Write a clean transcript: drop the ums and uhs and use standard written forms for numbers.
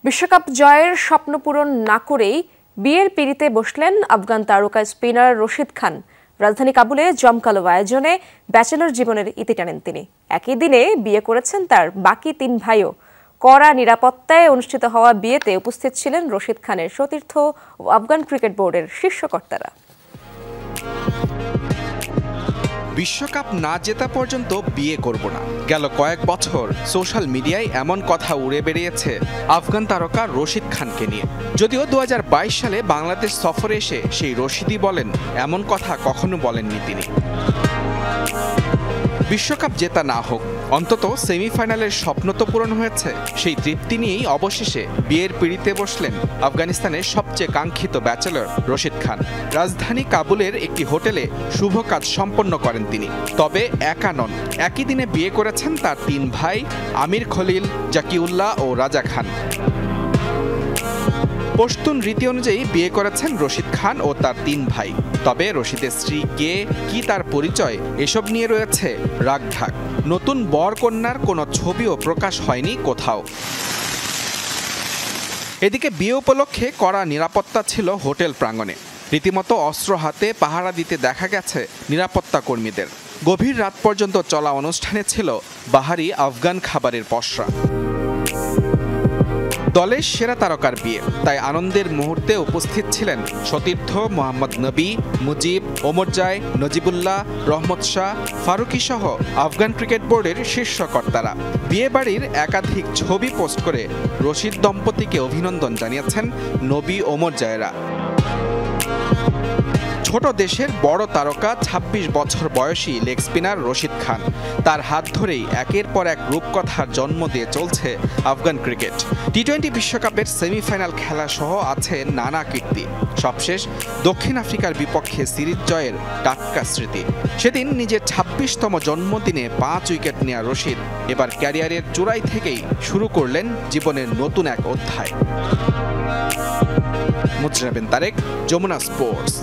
বিশ্বকাপ জয়ের স্বপ্ন পূরণ না করেই বিয়ের পিঁড়িতে বসলেন আফগান তারকা স্পিনার রশিদ খান। রাজধানী কাবুলে জমকালো আয়োজনে ব্যাচেলর জীবনের ইতি টানেন তিনি। একই দিনে বিয়ে করেছেন তার বাকি 3 ভাইও। কড়া নিরাপত্তায় অনুষ্ঠিত হওয়া বিয়েতে উপস্থিত ছিলেন রশিদ খানের সতীর্থ ও আফগান ক্রিকেট বোর্ডের শীর্ষ কর্তারা। বিশ্বকাপ না জেতা পর্যন্ত বিয়ে করব না, গেল কয়েক বছর সোশ্যাল মিডিয়ায় এমন কথা উড়ে বেরিয়েছে আফগান তারকা রশিদ খানকে নিয়ে। যদিও 2022 সালে বাংলাদেশ সফরে এসে সেই রশিদই বলেন, এমন কথা কখনো বলেননি তিনি। বিশ্বকাপ জেতা না হোক, অন্তত সেমিফাইনালের স্বপ্ন তো পূরণ হয়েছে, সেই তৃপ্তি নিয়েই অবশেষে বিয়ের পিঁড়িতে বসলেন আফগানিস্তানের সবচেয়ে কাঙ্ক্ষিত ব্যাচেলর রশিদ খান। রাজধানী কাবুলের একটি হোটেলে শুভ কাজ সম্পন্ন করেন তিনি। তবে একা নন, একই দিনে বিয়ে করেছেন তার 3 ভাই আমির খলিল, জাকিউল্লাহ ও রাজা খান। পশতুন রীতি অনুযায়ী বিয়ে করেছেন রশিদ খান ও তার 3 ভাই। তবে রশিদের স্ত্রী কে, কি তার পরিচয়, এসব নিয়ে রয়েছে রাগঢাক। নতুন বর কন্যার কোনো ছবিও প্রকাশ হয়নি কোথাও। এদিকে বিয়ে উপলক্ষে কড়া নিরাপত্তা ছিল হোটেল প্রাঙ্গণে। রীতিমতো অস্ত্র হাতে পাহারা দিতে দেখা গেছে নিরাপত্তা কর্মীদের। গভীর রাত পর্যন্ত চলা অনুষ্ঠানে ছিল বাহারি আফগান খাবারের পসরা। দলের সেরা তারকার বিয়ে, তাই আনন্দের মুহূর্তে উপস্থিত ছিলেন সতীর্থ মোহাম্মদ নবী, মুজিব, ওমরজাই, নজিবুল্লাহ, রহমত শাহ, ফারুকি সহ আফগান ক্রিকেট বোর্ডের শীর্ষ কর্তারা। বিয়ে বাড়ির একাধিক ছবি পোস্ট করে রশিদ দম্পতিকে অভিনন্দন জানিয়েছেন নবী, ওমরজায়েরা। ছোট দেশের বড় তারকা 26 বছর বয়সী লেগ স্পিনার রশিদ খান। তার হাত ধরেই একের পর এক রূপকথার জন্ম দিয়ে চলছে আফগান ক্রিকেট। টি-20 বিশ্বকাপের সেমিফাইনাল খেলা সহ আছে নানা কীর্তি। সবশেষ দক্ষিণ আফ্রিকার বিপক্ষে সিরিজ জয়ের টাটকা স্মৃতি। সেদিন নিজের 26তম জন্মদিনে 5 উইকেট নেওয়া রশিদ এবার ক্যারিয়ারের চূড়াই থেকেই শুরু করলেন জীবনের নতুন এক অধ্যায়। মুজরাবিন তারেক, যমুনা স্পোর্টস।